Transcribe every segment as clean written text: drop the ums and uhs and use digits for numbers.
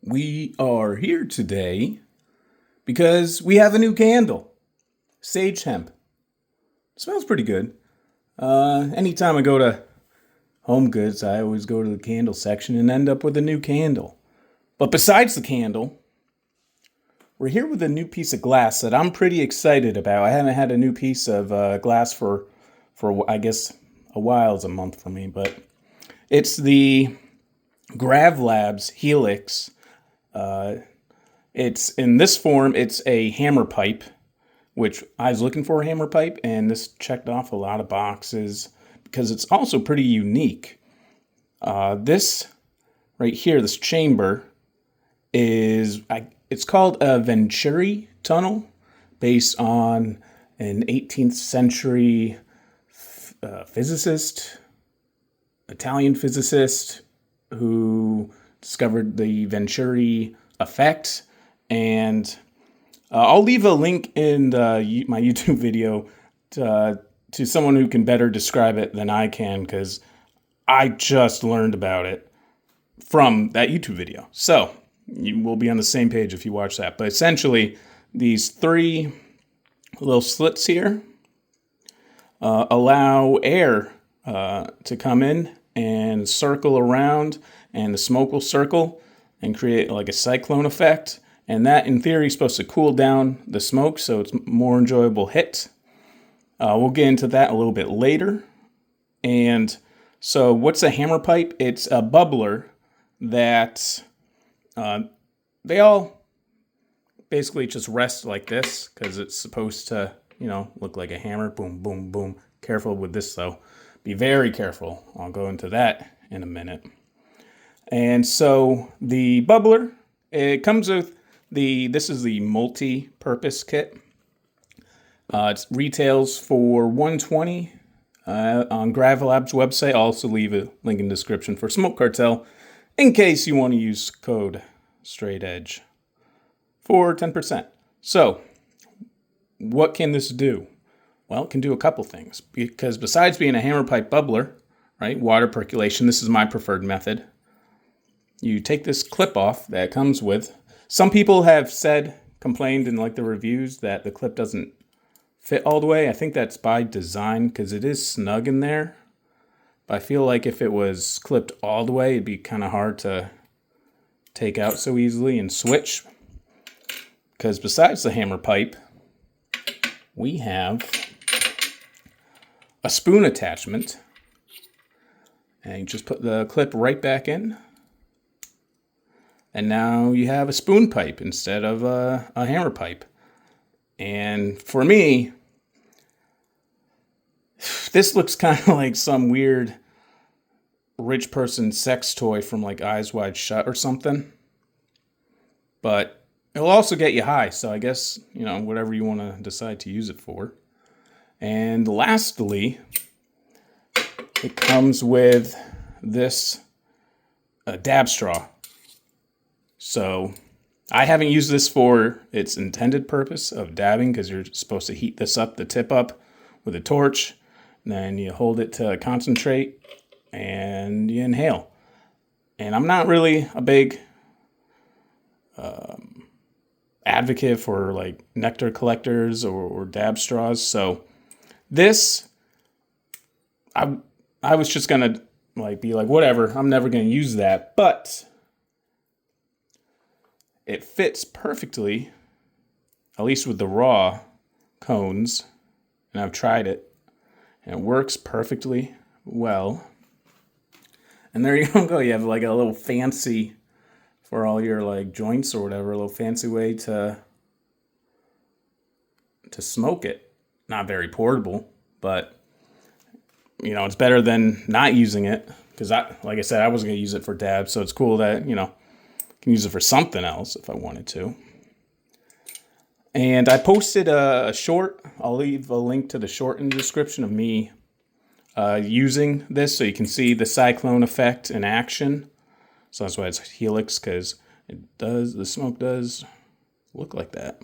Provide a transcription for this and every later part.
We are here today because we have a new candle, Sage Hemp. Smells pretty good. Anytime I go to Home Goods, I always go to the candle section and end up with a new candle. But besides the candle, we're here with a new piece of glass that I'm pretty excited about. I haven't had a new piece of glass for I guess a while. It's a month for me, but it's the Grav Labs Helix. It's in this form, it's a hammer pipe, which I was looking for a hammer pipe, and this checked off a lot of boxes because it's also pretty unique. This right here, this chamber it's called a Venturi tunnel based on an 18th century physicist, Italian physicist who discovered the Venturi effect. And I'll leave a link in my YouTube video to someone who can better describe it than I can, because I just learned about it from that YouTube video. So you will be on the same page if you watch that. But essentially, these three little slits here allow air to come in and circle around, and the smoke will circle and create like a cyclone effect. And that, in theory, is supposed to cool down the smoke so it's more enjoyable hit. We'll get into that a little bit later. And so what's a hammer pipe? It's a bubbler that they all basically just rest like this because it's supposed to, look like a hammer. Boom, boom, boom. Careful with this, though. Be very careful. I'll go into that in a minute. And so the bubbler, it comes with this is the multi-purpose kit. It retails for $120 on Grav Labs website. I'll also leave a link in the description for Smoke Cartel in case you want to use code Straight Edge for 10%. So what can this do? Well, it can do a couple things, because besides being a hammer pipe bubbler, right, water percolation, this is my preferred method. You take this clip off that it comes with. Some people have complained in like the reviews that the clip doesn't fit all the way. I think that's by design because it is snug in there. But I feel like if it was clipped all the way, it'd be kind of hard to take out so easily and switch. Because besides the hammer pipe, we have a spoon attachment. And you just put the clip right back in. And now you have a spoon pipe instead of a hammer pipe. And for me, this looks kind of like some weird rich person sex toy from like Eyes Wide Shut or something. But it'll also get you high. So I guess, whatever you want to decide to use it for. And lastly, it comes with this dab straw. So I haven't used this for its intended purpose of dabbing, because you're supposed to heat this up, the tip up, with a torch. And then you hold it to concentrate and you inhale. And I'm not really a big advocate for like nectar collectors or dab straws. So this, I was just going to be like, whatever, I'm never going to use that. But it fits perfectly, at least with the raw cones, and I've tried it, and it works perfectly well. And there you go. You have like a little fancy for all your like joints or whatever, a little fancy way to smoke it. Not very portable, but it's better than not using it, because like I said, I wasn't going to use it for dabs, so it's cool that, can use it for something else if I wanted to. And I posted a short. I'll leave a link to the short in the description of me using this, so you can see the cyclone effect in action. So that's why it's Helix, because the smoke does look like that.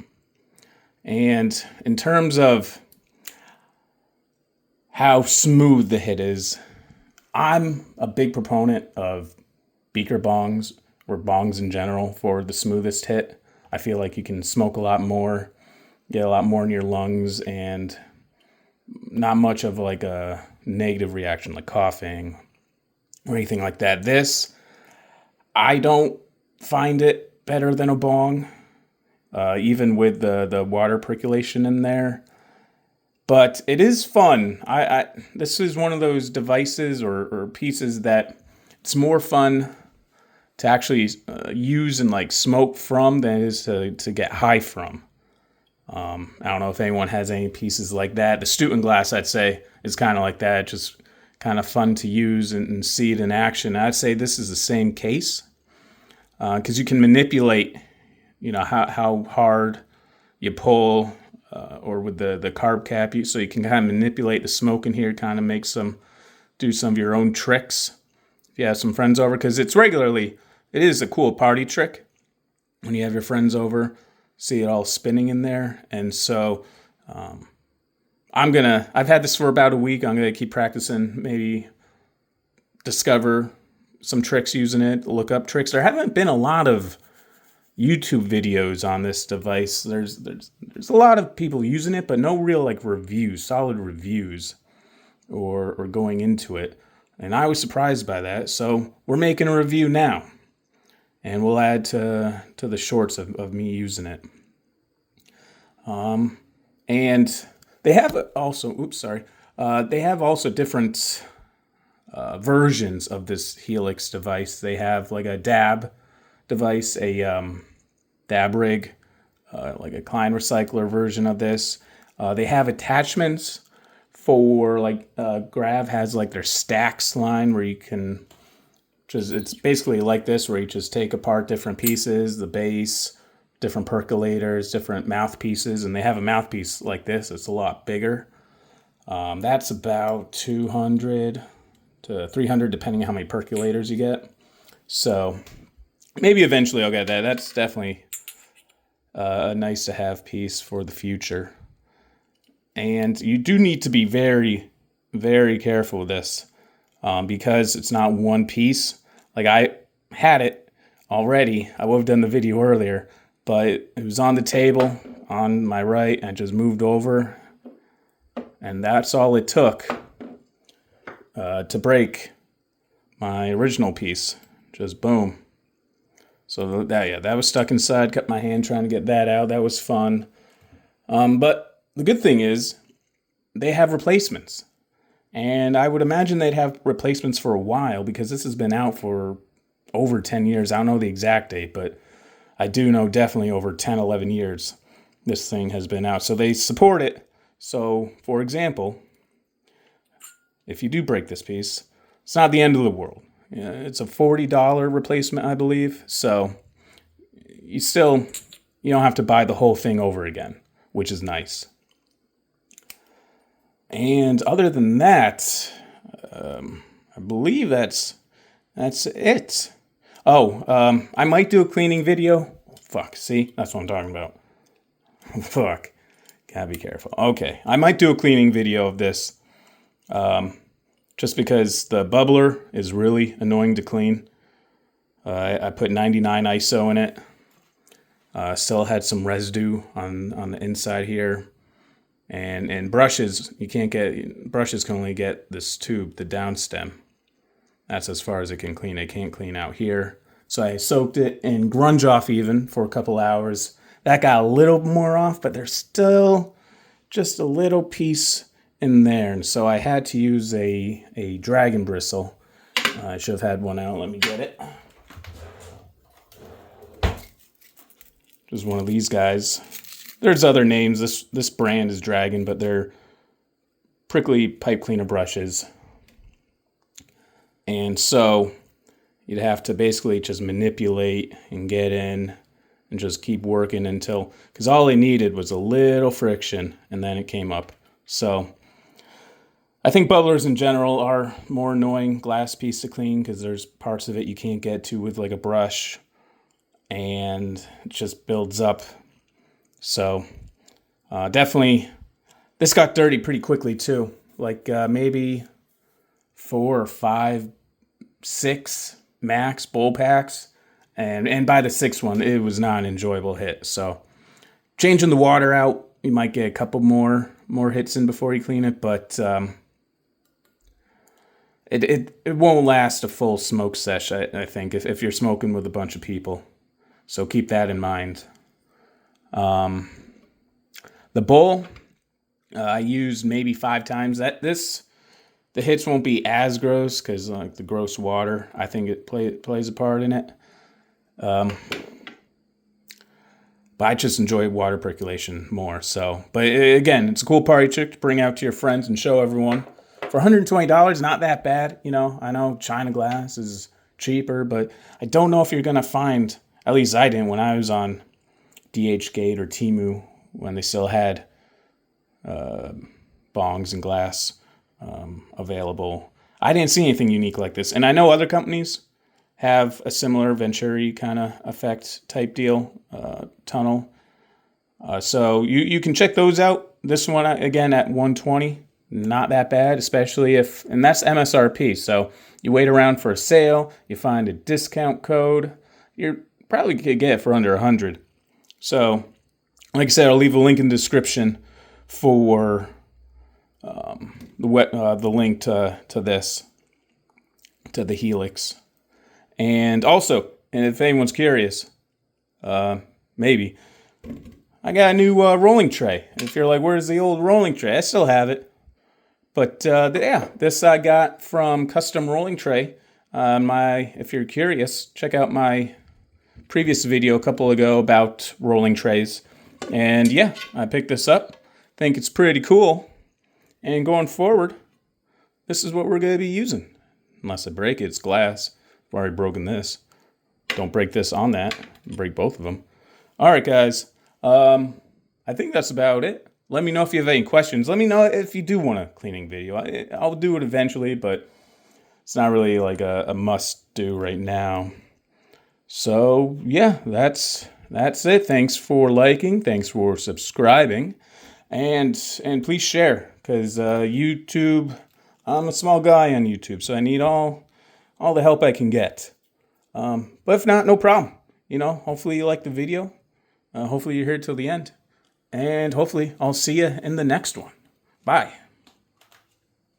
And in terms of how smooth the hit is, I'm a big proponent of beaker bongs or bongs in general for the smoothest hit. I feel like you can smoke a lot more, get a lot more in your lungs, and not much of like a negative reaction like coughing or anything like that. This, I don't find it better than a bong, even with the water percolation in there. But it is fun. This is one of those devices or pieces that it's more fun to actually use and like smoke from than it is to get high from. I don't know if anyone has any pieces like that. The Stoughton glass, I'd say, is kind of like that. Just kind of fun to use and see it in action. I'd say this is the same case because you can manipulate, how hard you pull or with the carb cap, so you can kind of manipulate the smoke in here, kind of do some of your own tricks if you have some friends over, because it is a cool party trick when you have your friends over, see it all spinning in there. And so I've had this for about a week. I'm going to keep practicing, maybe discover some tricks using it, look up tricks. There haven't been a lot of YouTube videos on this device. There's a lot of people using it, but no real like solid reviews or going into it. And I was surprised by that. So we're making a review now, and we'll add to the shorts of me using it. And they have also, they have also different versions of this Helix device. They have like a dab device, a dab rig, like a Klein recycler version of this. They have attachments for like Grav has like their stacks line where you can it's basically like this, where you just take apart different pieces, the base, different percolators, different mouthpieces, and they have a mouthpiece like this. It's a lot bigger. That's about 200 to 300 depending on how many percolators you get. So maybe eventually I'll get that. That's definitely a nice to have piece for the future. And you do need to be very, very careful with this because it's not one piece. Like I had it already. I would have done the video earlier, but it was on the table on my right. I just moved over, and that's all it took to break my original piece. Just boom. So that was stuck inside. Cut my hand trying to get that out. That was fun. But the good thing is they have replacements. And I would imagine they'd have replacements for a while because this has been out for over 10 years. I don't know the exact date, but I do know definitely over 10, 11 years this thing has been out. So they support it. So, for example, if you do break this piece, it's not the end of the world. It's a $40 replacement, I believe. So you don't have to buy the whole thing over again, which is nice. And other than that, I believe that's it. I might do a cleaning video. Fuck, see? That's what I'm talking about. Fuck. Gotta be careful. Okay, I might do a cleaning video of this. Just because the Bubbbler is really annoying to clean. I put 99 ISO in it. Still had some residue on the inside here. And brushes, brushes can only get this tube, the down stem. That's as far as it can clean. It can't clean out here. So I soaked it in Grunge Off even for a couple hours. That got a little more off, but there's still just a little piece in there. And so I had to use a dragon bristle. I should have had one out. Let me get it. Just one of these guys. There's other names. This brand is Dragon, but they're prickly pipe cleaner brushes. And so you'd have to basically just manipulate and get in and just keep working because all they needed was a little friction and then it came up. So I think bubblers in general are more annoying glass piece to clean because there's parts of it you can't get to with like a brush and it just builds up. So definitely, this got dirty pretty quickly too. Like maybe 4 or 5, 6 max bowl packs, And by the sixth one, it was not an enjoyable hit. So changing the water out, you might get a couple more hits in before you clean it, but it won't last a full smoke sesh, I think, if you're smoking with a bunch of people. So keep that in mind. The bowl, I used maybe 5 times. The hits won't be as gross because like the gross water, I think it plays a part in it. But I just enjoy water percolation more. So, but again, it's a cool party trick to bring out to your friends and show everyone. For $120, not that bad. You know, I know China glass is cheaper, but I don't know if you're going to find, at least I didn't when I was on DHgate or Temu, when they still had bongs and glass available. I didn't see anything unique like this. And I know other companies have a similar Venturi kind of effect type deal, tunnel. So you can check those out. This one, again, at $120, not that bad, especially if, and that's MSRP. So you wait around for a sale, you find a discount code, you're probably could get it for under $100. So, like I said, I'll leave a link in the description for the link to this, to the Helix. And also, and if anyone's curious, maybe, I got a new rolling tray. If you're like, where's the old rolling tray? I still have it. But yeah, this I got from Custom Rolling Tray. If you're curious, check out my previous video a couple ago about rolling trays. And yeah, I picked this up. Think it's pretty cool. And going forward, this is what we're going to be using. Unless I break it, it's glass. I've already broken this. Don't break this on that. Break both of them. All right, guys. I think that's about it. Let me know if you have any questions. Let me know if you do want a cleaning video. I'll do it eventually, but it's not really like a must-do right now. So, yeah, that's it. Thanks for liking. Thanks for subscribing. And please share, because YouTube, I'm a small guy on YouTube, so I need all the help I can get. But if not, no problem. You know, hopefully you like the video. Hopefully you're here till the end. And hopefully I'll see you in the next one. Bye.